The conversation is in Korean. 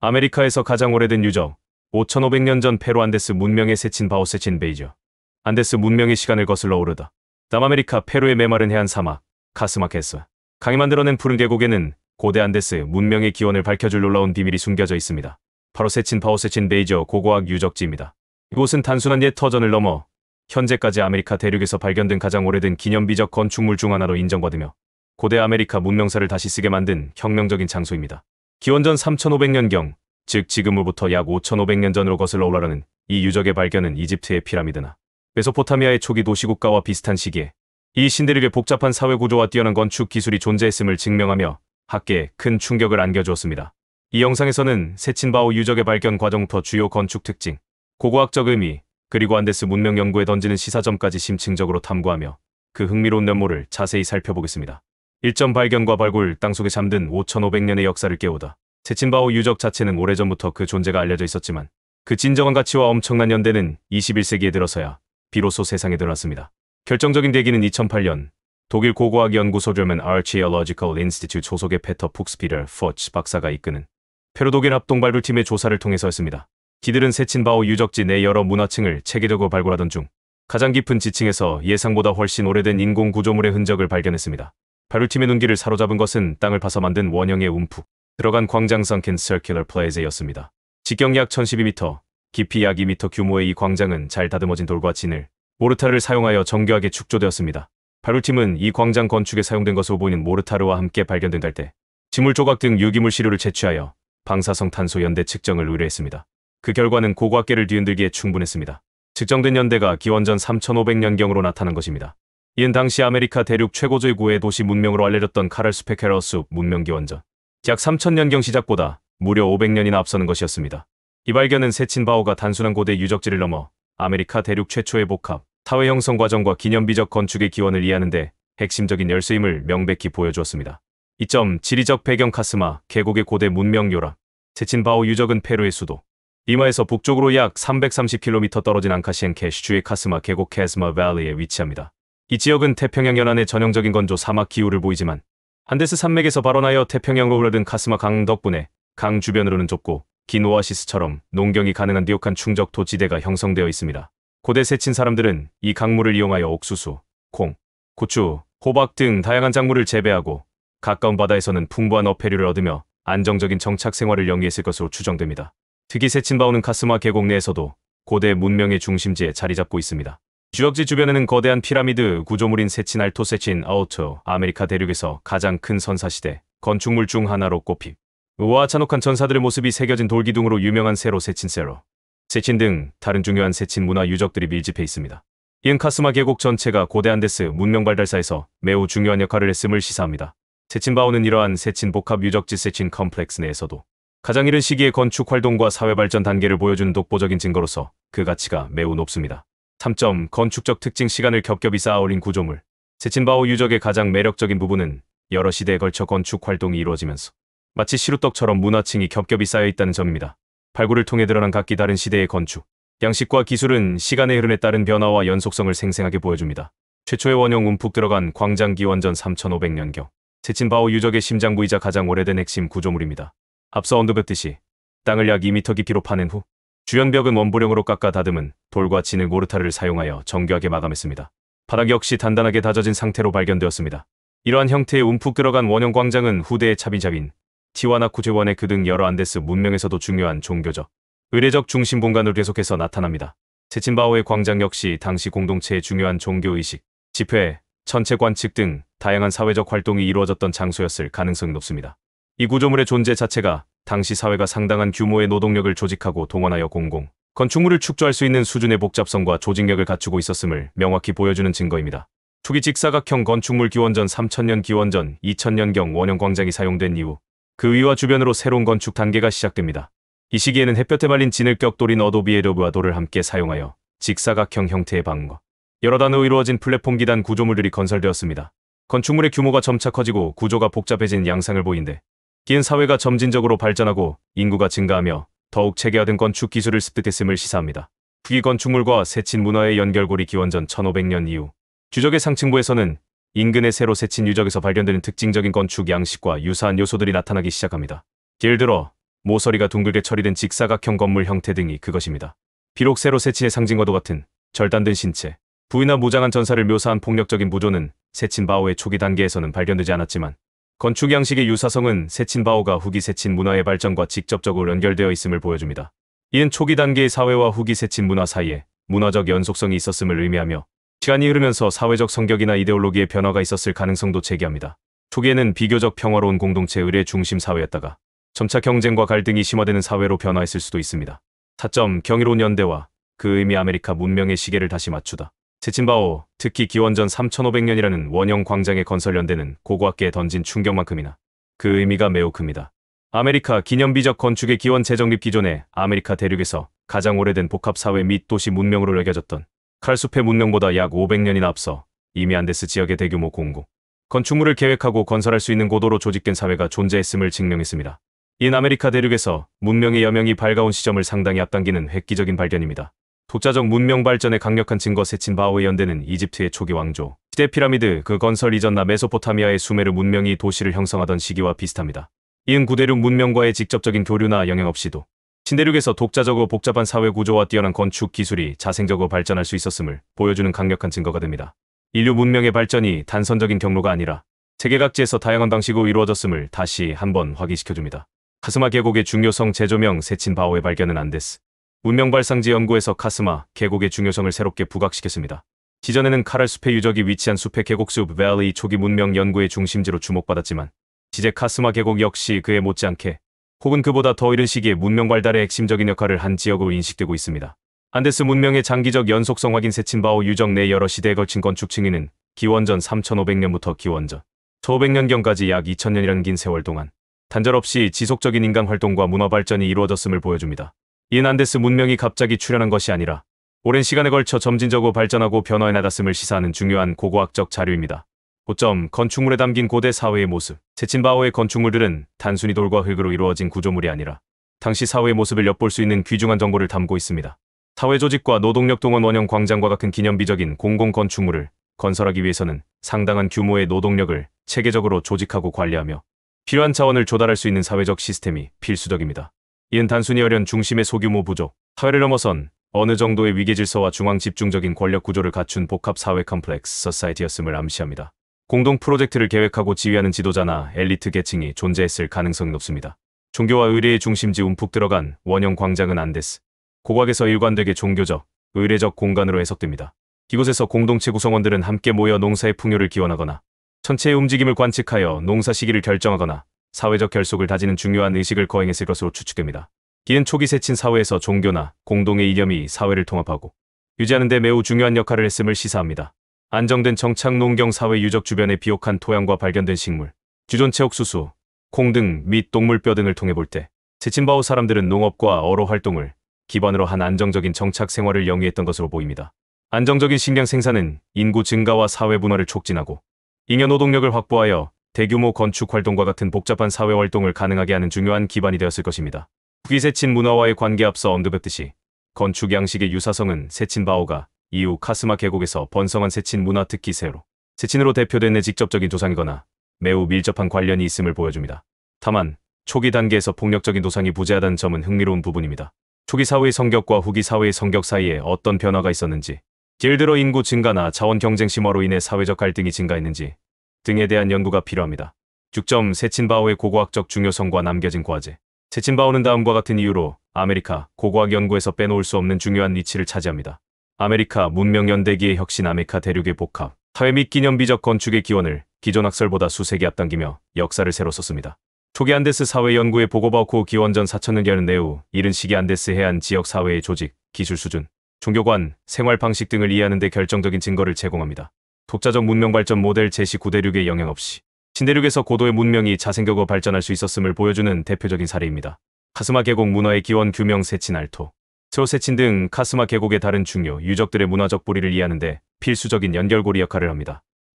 아메리카에서 가장 오래된 유적, 5500년 전 페루 안데스 문명의 세친 바오세친 베이저. 안데스 문명의 시간을 거슬러 오르다 남아메리카 페루의 메마른 해안 사막, 카스마케스. 강이 만들어낸 푸른 계곡에는 고대 안데스 문명의 기원을 밝혀줄 놀라운 비밀이 숨겨져 있습니다. 바로 세친 바오세친 베이저 고고학 유적지입니다. 이곳은 단순한 옛 터전을 넘어 현재까지 아메리카 대륙에서 발견된 가장 오래된 기념비적 건축물 중 하나로 인정받으며 고대 아메리카 문명사를 다시 쓰게 만든 혁명적인 장소입니다. 기원전 3500년경, 즉 지금으로부터 약 5500년 전으로 거슬러 올라가는 이 유적의 발견은 이집트의 피라미드나 메소포타미아의 초기 도시국가와 비슷한 시기에 이 신대륙의 복잡한 사회 구조와 뛰어난 건축 기술이 존재했음을 증명하며 학계에 큰 충격을 안겨주었습니다. 이 영상에서는 세친바오 유적의 발견 과정부터 주요 건축 특징, 고고학적 의미, 그리고 안데스 문명 연구에 던지는 시사점까지 심층적으로 탐구하며 그 흥미로운 면모를 자세히 살펴보겠습니다. 1점 발견과 발굴, 땅속에 잠든 5500년의 역사를 깨우다. 세친바오 유적 자체는 오래전부터 그 존재가 알려져 있었지만 그 진정한 가치와 엄청난 연대는 21세기에 들어서야 비로소 세상에 드러났습니다. 결정적인 계기는 2008년 독일 고고학 연구소 German Archaeological Institute 소속의 페터 푹스피터 포츠 박사가 이끄는 페루 독일 합동 발굴팀의 조사를 통해서였습니다. 기들은 세친바오 유적지 내 여러 문화층을 체계적으로 발굴하던 중 가장 깊은 지층에서 예상보다 훨씬 오래된 인공 구조물의 흔적을 발견했습니다. 발굴팀의 눈길을 사로잡은 것은 땅을 파서 만든 원형의 움푹 들어간 광장 Sunken Circular Plaza였습니다. 직경 약 1012m, 깊이 약 2m 규모의 이 광장은 잘 다듬어진 돌과 진을, 모르타르를 사용하여 정교하게 축조되었습니다. 발굴팀은 이 광장 건축에 사용된 것으로 보이는 모르타르와 함께 발견된 갈대, 지물 조각 등 유기물 시료를 채취하여 방사성 탄소 연대 측정을 의뢰했습니다. 그 결과는 고고학계를 뒤흔들기에 충분했습니다. 측정된 연대가 기원전 3500년경으로 나타난 것입니다. 이는 당시 아메리카 대륙 최고조의 구의 도시 문명으로 알려졌던 카랄 스페케러스 문명 기원전 약 3000년경 시작보다 무려 500년이나 앞서는 것이었습니다. 이 발견은 세친바오가 단순한 고대 유적지를 넘어 아메리카 대륙 최초의 복합, 사회 형성 과정과 기념비적 건축의 기원을 이해하는 데 핵심적인 열쇠임을 명백히 보여주었습니다. 2점, 지리적 배경 카스마, 계곡의 고대 문명 요람. 세친바오 유적은 페루의 수도 리마에서 북쪽으로 약 330km 떨어진 앙카시엔 캐시주의 카스마 계곡 캐스마 밸리에 위치합니다. 이 지역은 태평양 연안의 전형적인 건조 사막 기후를 보이지만 안데스 산맥에서 발원하여 태평양으로 흘러든 카스마 강 덕분에 강 주변으로는 좁고 긴 오아시스처럼 농경이 가능한 비옥한 충적토 지대가 형성되어 있습니다. 고대 세친 사람들은 이 강물을 이용하여 옥수수, 콩, 고추, 호박 등 다양한 작물을 재배하고 가까운 바다에서는 풍부한 어패류를 얻으며 안정적인 정착 생활을 영위했을 것으로 추정됩니다. 특히 세친바오는 카스마 계곡 내에서도 고대 문명의 중심지에 자리 잡고 있습니다. 유적지 주변에는 거대한 피라미드 구조물인 세친 알토 세친 아우토, 아메리카 대륙에서 가장 큰 선사시대 건축물 중 하나로 꼽힙. 우아와 잔혹한 전사들의 모습이 새겨진 돌기둥으로 유명한 세로 세친 세로, 세친 등 다른 중요한 세친 문화 유적들이 밀집해 있습니다. 이은 카스마 계곡 전체가 고대 안데스 문명 발달사에서 매우 중요한 역할을 했음을 시사합니다. 세친바오는 이러한 세친 복합 유적지 세친 컴플렉스 내에서도 가장 이른 시기의 건축 활동과 사회 발전 단계를 보여주는 독보적인 증거로서 그 가치가 매우 높습니다. 3점, 건축적 특징 시간을 겹겹이 쌓아올린 구조물. 세친바오 유적의 가장 매력적인 부분은 여러 시대에 걸쳐 건축 활동이 이루어지면서 마치 시루떡처럼 문화층이 겹겹이 쌓여 있다는 점입니다. 발굴을 통해 드러난 각기 다른 시대의 건축, 양식과 기술은 시간의 흐름에 따른 변화와 연속성을 생생하게 보여줍니다. 최초의 원형 움푹 들어간 광장 기원전 3500년경. 세친바오 유적의 심장부이자 가장 오래된 핵심 구조물입니다. 앞서 언급했듯이 땅을 약 2m 깊이로 파낸 후 주연벽은 원부령으로 깎아 다듬은 돌과 진흙 모르타르를 사용하여 정교하게 마감했습니다. 바닥 역시 단단하게 다져진 상태로 발견되었습니다. 이러한 형태의 움푹 들어간 원형 광장은 후대의 차비잡인 티와나쿠제원의 그 등 여러 안데스 문명에서도 중요한 종교적, 의례적 중심 공간으로 계속해서 나타납니다. 세친바오의 광장 역시 당시 공동체의 중요한 종교의식, 집회, 천체 관측 등 다양한 사회적 활동이 이루어졌던 장소였을 가능성이 높습니다. 이 구조물의 존재 자체가 당시 사회가 상당한 규모의 노동력을 조직하고 동원하여 건축물을 축조할 수 있는 수준의 복잡성과 조직력을 갖추고 있었음을 명확히 보여주는 증거입니다. 초기 직사각형 건축물 기원전 3000년 기원전 2000년경 원형 광장이 사용된 이후 그 위와 주변으로 새로운 건축 단계가 시작됩니다. 이 시기에는 햇볕에 말린 진흙 격돌인 어도비 에도브와 돌을 함께 사용하여 직사각형 형태의 방과 여러 단으로 이루어진 플랫폼 기단 구조물들이 건설되었습니다. 건축물의 규모가 점차 커지고 구조가 복잡해진 양상을 보인데 기은 사회가 점진적으로 발전하고 인구가 증가하며 더욱 체계화된 건축 기술을 습득했음을 시사합니다. 후기 건축물과 세친 문화의 연결고리 기원전 1500년 이후 유적의 상층부에서는 인근의 새로 세친 유적에서 발견되는 특징적인 건축 양식과 유사한 요소들이 나타나기 시작합니다. 예를 들어 모서리가 둥글게 처리된 직사각형 건물 형태 등이 그것입니다. 비록 세로 세친의 상징과도 같은 절단된 신체, 부위나 무장한 전사를 묘사한 폭력적인 구조는 세친바오의 초기 단계에서는 발견되지 않았지만 건축 양식의 유사성은 세친바오가 후기 세친 문화의 발전과 직접적으로 연결되어 있음을 보여줍니다. 이는 초기 단계의 사회와 후기 세친 문화 사이에 문화적 연속성이 있었음을 의미하며 시간이 흐르면서 사회적 성격이나 이데올로기의 변화가 있었을 가능성도 제기합니다. 초기에는 비교적 평화로운 공동체 의례 중심 사회였다가 점차 경쟁과 갈등이 심화되는 사회로 변화했을 수도 있습니다. 4점 경이로운 연대와 그 의미 아메리카 문명의 시계를 다시 맞추다. 세친바오, 특히 기원전 3500년이라는 원형 광장의 건설 연대는 고고학계에 던진 충격만큼이나 그 의미가 매우 큽니다. 아메리카 기념비적 건축의 기원 재정립 기존에 아메리카 대륙에서 가장 오래된 복합사회 및 도시 문명으로 여겨졌던 칼숲의 문명보다 약 500년이나 앞서 이미 안데스 지역의 대규모 공공 건축물을 계획하고 건설할 수 있는 고도로 조직된 사회가 존재했음을 증명했습니다. 이는 아메리카 대륙에서 문명의 여명이 밝아온 시점을 상당히 앞당기는 획기적인 발견입니다. 독자적 문명 발전의 강력한 증거 세친바오의 연대는 이집트의 초기 왕조 시대 피라미드 그 건설 이전나 메소포타미아의 수메르 문명이 도시를 형성하던 시기와 비슷합니다. 이은 구대륙 문명과의 직접적인 교류나 영향 없이도 신대륙에서 독자적으로 복잡한 사회 구조와 뛰어난 건축 기술이 자생적으로 발전할 수 있었음을 보여주는 강력한 증거가 됩니다. 인류 문명의 발전이 단선적인 경로가 아니라 세계 각지에서 다양한 방식으로 이루어졌음을 다시 한번 확인시켜줍니다. 카스마 계곡의 중요성 재조명 세친바오의 발견은 안데스 문명 발상지 연구에서 카스마 계곡의 중요성을 새롭게 부각시켰습니다. 지전에는 카랄 숲의 유적이 위치한 숲의 계곡숲 밸리 초기 문명 연구의 중심지로 주목받았지만 지제 카스마 계곡 역시 그에 못지않게 혹은 그보다 더 이른 시기에 문명 발달의 핵심적인 역할을 한 지역으로 인식되고 있습니다. 안데스 문명의 장기적 연속성 확인 세친바오 유적 내 여러 시대에 걸친 건축 층위는 기원전 3500년부터 기원전 1500년경까지 약 2000년이라는 긴 세월 동안 단절 없이 지속적인 인간 활동과 문화 발전이 이루어졌음을 보여줍니다. 이는 안데스 문명이 갑자기 출현한 것이 아니라 오랜 시간에 걸쳐 점진적으로 발전하고 변화해 나갔음을 시사하는 중요한 고고학적 자료입니다. 고점 건축물에 담긴 고대 사회의 모습 세친바오의 건축물들은 단순히 돌과 흙으로 이루어진 구조물이 아니라 당시 사회의 모습을 엿볼 수 있는 귀중한 정보를 담고 있습니다. 사회 조직과 노동력 동원 원형 광장과 같은 기념비적인 공공 건축물을 건설하기 위해서는 상당한 규모의 노동력을 체계적으로 조직하고 관리하며 필요한 자원을 조달할 수 있는 사회적 시스템이 필수적입니다. 이는 단순히 어련 중심의 소규모 부족, 사회를 넘어선 어느 정도의 위계 질서와 중앙 집중적인 권력 구조를 갖춘 복합 사회 컴플렉스 서사이티였음을 암시합니다. 공동 프로젝트를 계획하고 지휘하는 지도자나 엘리트 계층이 존재했을 가능성이 높습니다. 종교와 의례의 중심지 움푹 들어간 원형 광장은 안데스 고고학에서 일관되게 종교적, 의례적 공간으로 해석됩니다. 이곳에서 공동체 구성원들은 함께 모여 농사의 풍요를 기원하거나 전체의 움직임을 관측하여 농사 시기를 결정하거나 사회적 결속을 다지는 중요한 의식을 거행했을 것으로 추측됩니다. 이는 초기 세친 사회에서 종교나 공동의 이념이 사회를 통합하고 유지하는 데 매우 중요한 역할을 했음을 시사합니다. 안정된 정착 농경 사회 유적 주변의 비옥한 토양과 발견된 식물, 주존체 옥수수, 콩 등 및 동물뼈 등을 통해 볼 때 세친바오 사람들은 농업과 어로 활동을 기반으로 한 안정적인 정착 생활을 영위했던 것으로 보입니다. 안정적인 식량 생산은 인구 증가와 사회 분화를 촉진하고 잉여 노동력을 확보하여 대규모 건축 활동과 같은 복잡한 사회 활동을 가능하게 하는 중요한 기반이 되었을 것입니다. 후기 세친 문화와의 관계에 앞서 언급했듯이 건축 양식의 유사성은 세친바오가 이후 카스마 계곡에서 번성한 세친 문화 특히 세친으로 대표된 내 직접적인 조상이거나 매우 밀접한 관련이 있음을 보여줍니다. 다만 초기 단계에서 폭력적인 도상이 부재하다는 점은 흥미로운 부분입니다. 초기 사회의 성격과 후기 사회의 성격 사이에 어떤 변화가 있었는지, 예를 들어 인구 증가나 자원 경쟁 심화로 인해 사회적 갈등이 증가했는지 등에 대한 연구가 필요합니다. 6점 세친바오의 고고학적 중요성과 남겨진 과제 세친바오는 다음과 같은 이유로 아메리카 고고학 연구에서 빼놓을 수 없는 중요한 위치를 차지합니다. 아메리카 문명 연대기의 혁신 아메리카 대륙의 복합 사회 및 기념비적 건축의 기원을 기존 학설보다 수세기 앞당기며 역사를 새로 썼습니다. 초기 안데스 사회 연구의 보고바오코 기원전 4000년경은 내후 이른 시기 안데스 해안 지역 사회의 조직, 기술 수준, 종교관, 생활 방식 등을 이해하는 데 결정적인 증거를 제공합니다. 독자적 문명 발전 모델 제시 구대륙의 영향 없이 신대륙에서 고도의 문명이 자생적으로 발전할 수 있었음을 보여주는 대표적인 사례입니다. 카스마 계곡 문화의 기원 규명 세친 알토, 트로 세친 등 카스마 계곡의 다른 중요 유적들의 문화적 뿌리를 이해하는 데 필수적인 연결고리 역할을 합니다.